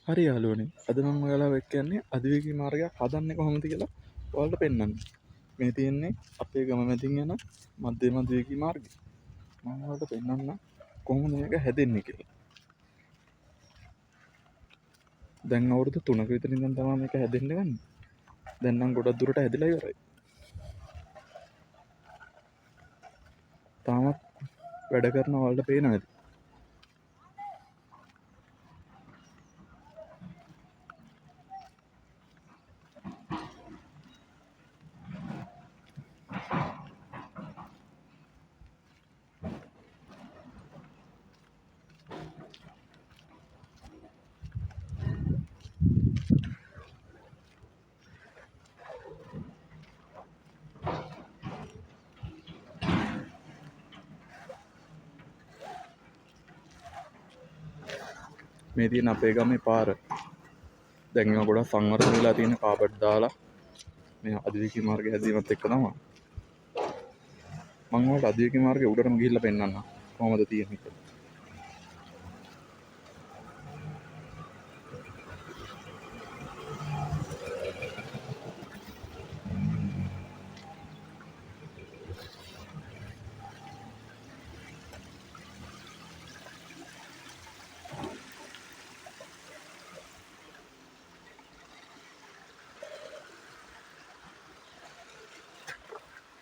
හරි යාළුවනේ. අද මම ඔයාලව එක්ක යන්නේ අධිවේගී මාර්ගයක් හදන්නේ කොහොමද කියලා ඔයාලට පෙන්වන්න. මේ තියෙන්නේ අපේ ගම මැදින් යන මධ්‍යම අධිවේගී මාර්ගය. මම ඔයාලට පෙන්වන්න කොහොමද මේක හැදෙන්නේ කියලා. දැන් අවුරුදු 3ක විතර ඉඳන් තමයි මේක හැදෙන්න ගන්නේ. දැන් නම් ගොඩක් දුරට හැදිලා ඉවරයි. තාමත් වැඩ කරන ඔයාලට පේනවා ඇති. මේ තියෙන අපේ ගමේ පාර. දැන් ඒවා ගොඩක් සංවර්ධනය වෙලා තියෙන කාබට් දාලා මේ අධිවේගී මාර්ගය හැදීමත් එක්ක තමයි. මම ඔයාලට අධිවේගී මාර්ගයේ උඩටම ගිහිල්ලා පෙන්වන්නම් කොහොමද තියෙන්නේ කියලා.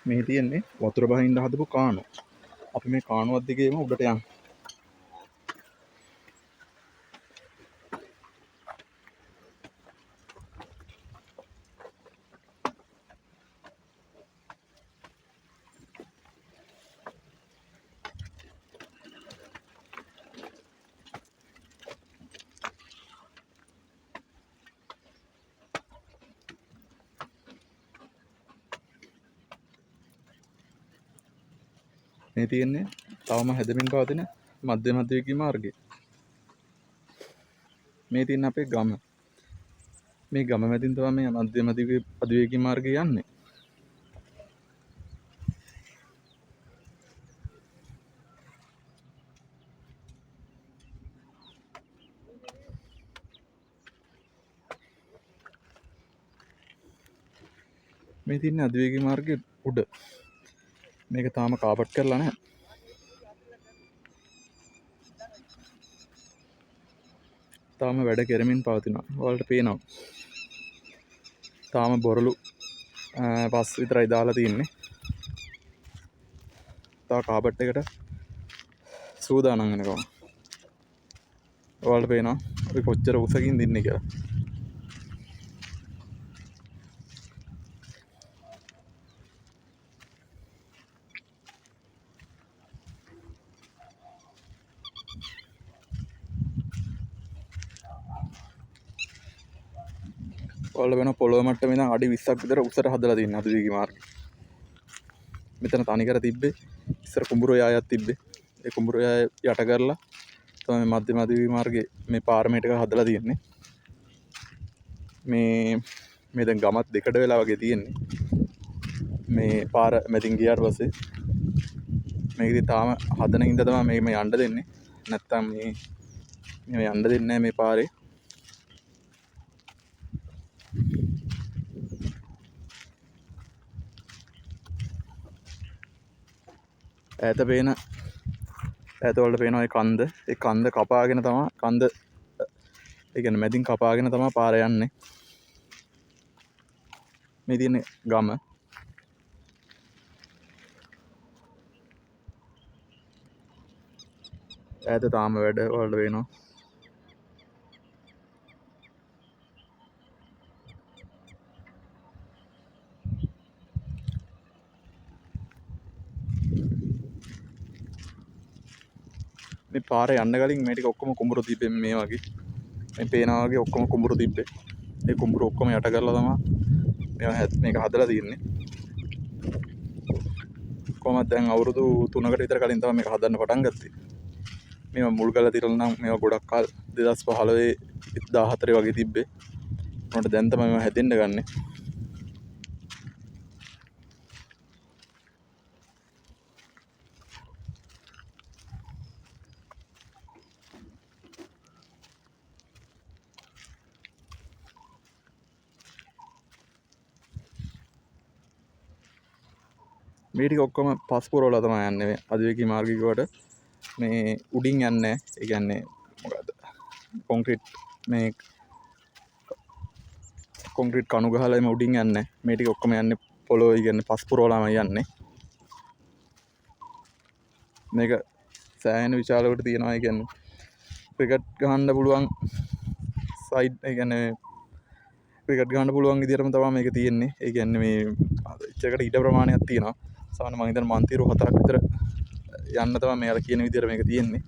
මේ තියෙන්නේ වතුර බහින්න හදපු කානුව. අපි මේ කානුවත් දිගේම උඩට යන්න. මේ තියෙන්නේ තවම හැදෙමින් පවතින මධ්‍යම අධිවේගී මාර්ගය. මේ තියෙන අපේ ගම. මේ ගම මැදින් තමයි මේ මධ්‍යම අධිවේගී මාර්ගය යන්නේ. මේ තියෙන්නේ අධිවේගී මාර්ගයේ උඩ. මේක තාම කාපට් කරලා නැහැ. තාම වැඩ කෙරෙමින් පවතිනවා. ඔයාලට පේනවා. තාම බොරළු පස් විතරයි දාලා තියෙන්නේ. තා කාපට් එකට සූදානම් වෙනකම්. ඔයාලට පේනවා අපි කොච්චර උසකින් දින්නේ කියලා. ඔයාලට වෙන පොළොව මට්ටමේ ඉඳන් අඩි 20ක් විතර උසට හදලා තියෙන අධිවේගී මාර්ගය. මෙතන තනිකර තිබ්බේ ඉස්සර කුඹුරු යායක් තිබ්බේ. ඒ කුඹුරු යාය යට කරලා තමයි මධ්‍යම අධිවේගී මාර්ගයේ මේ පාරමීටර එක හදලා තියෙන්නේ. මේ දැන් ගමත් දෙකට වෙලා වගේ තියෙන්නේ. මේ පාර මැදින් ගියාට පස්සේ මේකදී තාම හදන හින්දා තමයි මේ යන්න දෙන්නේ. නැත්තම් මේ යන්න දෙන්නේ නැහැ මේ පාරේ. ඈත වලට පේනවා ඒ කන්ද. ඒ කන්ද කපාගෙන තමයි ඒ කියන්නේ මැදින් කපාගෙන තමයි පාර යන්නේ. මේ තියෙන ගම. ඈත තාම වැඩ වලට වෙනවා. මේ පාරේ යන්න කලින් මේ ටික ඔක්කොම කුඹුරු තිබ්බේ මේ වගේ. මේ පේනවා වගේ ඔක්කොම කුඹුරු තිබ්බේ. ඒ කුඹුරු ඔක්කොම යට කරලා තමයි මේක හදලා තියෙන්නේ. කොහොමද දැන් අවුරුදු 3කට විතර කලින් තමයි මේක හදන්න පටන් ගත්තේ. මේවා මුල් කරලා තිරලා නම් මේවා ගොඩක් කාල 2015 14 වගේ තිබ්බේ. උනට දැන් තමයි මේවා හැදෙන්න ගන්නේ. මේ ටික ඔක්කොම පස් පුරවලා තමයි යන්නේ අධිවේගී මාර්ගය කිව්වට මේ උඩින් යන්නේ ඒ කියන්නේ මොකද්ද කොන්ක්‍රීට් මේ කොන්ක්‍රීට් කණු ගහලා එම උඩින් යන්නේ මේ ටික ඔක්කොම යන්නේ පොළොවේ කියන්නේ පස් පුරවලාම යන්නේ මේක සෑහෙන විශාලවට තියෙනවා ඒ කියන්නේ ක්‍රිකට් ගහන්න පුළුවන් සයිඩ් ඒ කියන්නේ ක්‍රිකට් ගහන්න පුළුවන් විදිහටම තමයි මේක තියෙන්නේ ඒ කියන්නේ මේ ඉච්චකට ඉඩ ප්‍රමාණයක් තියෙනවා සාමාන්‍ය මම හිතන්නේ මන්තිරු 4ක් විතර යන්න තමයි මේ අර කියන විදිහට මේක තියෙන්නේ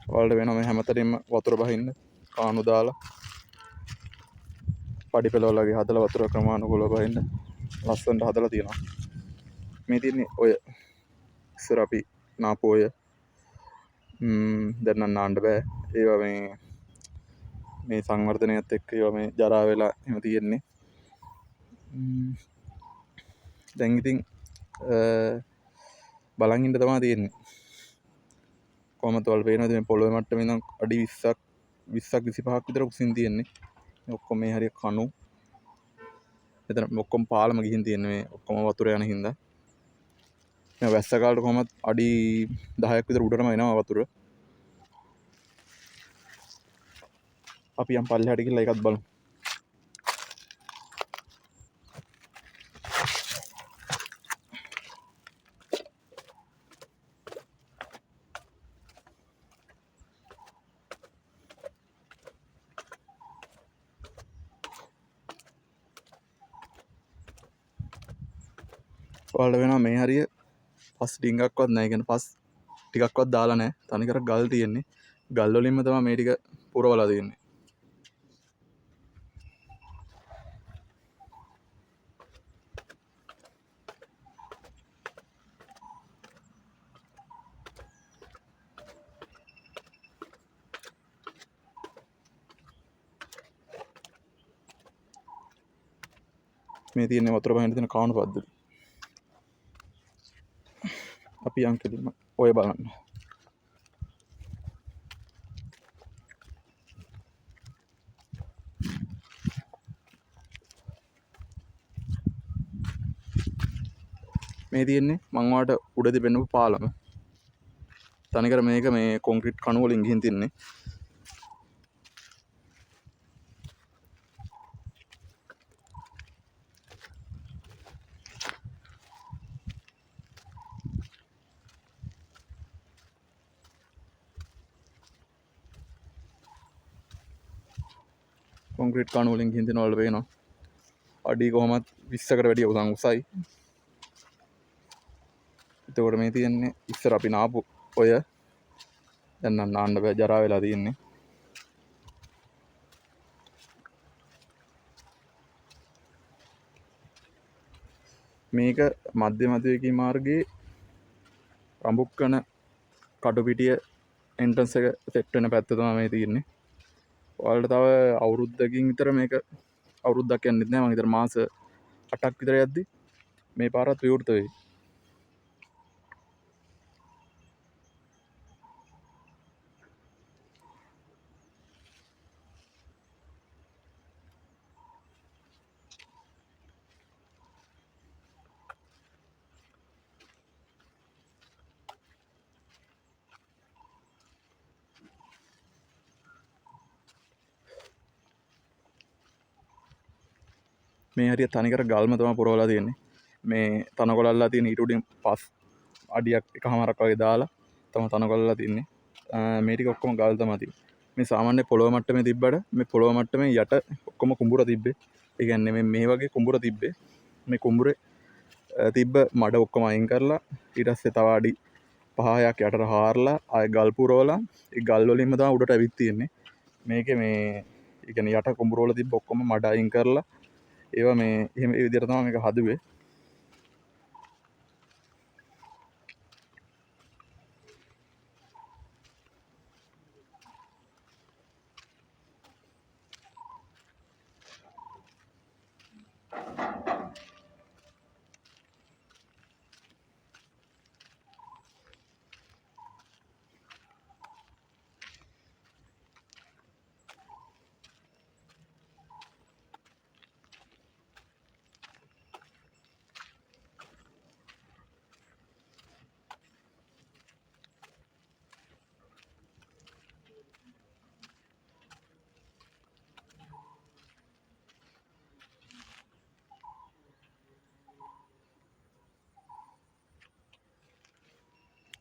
ඔයාලට වෙනවා මේ හැමතැනින්ම වතුර බහින්න කාණු දාලා පඩි පෙළ වගේ හදලා වතුර ක්‍රමානුකූලව බහින්න ලස්සනට හදලා තියෙනවා මේ තියෙන්නේ ඔය ඉස්සර අපි නාපු ඔය දැන් නම් නාන්න බෑ ඒවා මේ සංවර්ධනයත් එක්ක ඒවා මේ ජරා වෙලා එහෙම තියෙන්නේ දැන් ඉතින් බලන් ඉන්න තමයි තියෙන්නේ කොහමද ඔයාලට පේනවද මේ පොළොවේ මට්ටමේ ඉඳන් අඩි 20ක් 25ක් විතර උසින් තියෙන්නේ මේ ඔක්කොම මේ හරිය කණු මෙතන ඔක්කොම පාලම ගිහින් තියෙන්නේ මේ ඔක්කොම වතුර යන හින්දා මේ වැස්ස කාලේ කොහමද අඩි 10ක් විතර උඩටම එනවා වතුර අපි යම් පල්ලෙහාට ගිහලා ඒකත් බලමු ඔයාලට වෙනවා මේ හරිය පස් ඩිංගක්වත් නැහැ කියන්නේ පස් ටිකක්වත් දාලා නැහැ තනිකර ගල් තියෙන්නේ ගල් වලින්ම තමයි මේ ටික පුරවලා තියෙන්නේ මේ තියෙන්නේ වතුර බහින්න තියෙන කාණු පද්ධති අපි යන් කෙලින්ම ඔය බලන්න මේ තියෙන්නේ මං ඔයාලට උඩදී පෙන්නපු පාලම තනිකර මේක මේ කොන්ක්‍රීට් කණු වලින් ගිහින් තින්නේ කොන්ක්‍රීට් කණු වලින් ගිහින් තියන වල පේනවා අඩි කොහමත් 20කට වැඩිය උසන් උසයි එතකොට මේ තියෙන්නේ ඉස්සර අපි නාපු ඔය දැන් නම් නාන්න බෑ ජරා වෙලා තියෙන්නේ මේක මධ්‍යම අධිවේගී මාර්ගයේ රඹුක්කන කටුපිටිය එන්ට්‍රන්ස් එක සෙට් වෙන පැත්ත තමයි මේ තියෙන්නේ ඔයාලට තව අවුරුද්දකින් විතර මේක අවුරුද්දක් යන්නෙත් නෑ මම හිතන්නේ මාස 8ක් විතර යද්දි මේ පාරත් විවෘත වෙයි මේ හරිය තනිකර ගල්ම තමයි පුරවලා තියෙන්නේ මේ තනකොළල්ලා තියෙන ඊට උඩින් පස් අඩියක් එකමාරක් වගේ දාලා තමයි තනකොළල්ලා තින්නේ මේ ටික ඔක්කොම ගල් තමයි තියෙන්නේ මේ සාමාන්‍ය පොළොව මට්ටමේ තිබ්බට මේ පොළොව මට්ටමේ යට ඔක්කොම කුඹුර තිබ්බේ ඒ කියන්නේ මේ වගේ කුඹුර තිබ්බේ මේ කුඹුරේ තිබ්බ මඩ ඔක්කොම අයින් කරලා ඊට පස්සේ තව අඩි 5ක් යටට හාරලා ආය ගල් පුරවලා ඒ ගල් වලින්ම තමයි උඩට ඇවිත් තියෙන්නේ මේකේ මේ ඒ කියන්නේ යට කුඹුර වල තිබ්බ ඔක්කොම මඩ අයින් කරලා ඒවා මේ එහෙම ඒ විදිහට තමයි මේක හදුවේ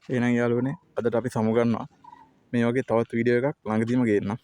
එහෙනම් යාළුවනේ අදට අපි සමුගන්නවා. මේ වගේ තවත් වීඩියෝ එකක් ළඟදීම ගේන්නම්.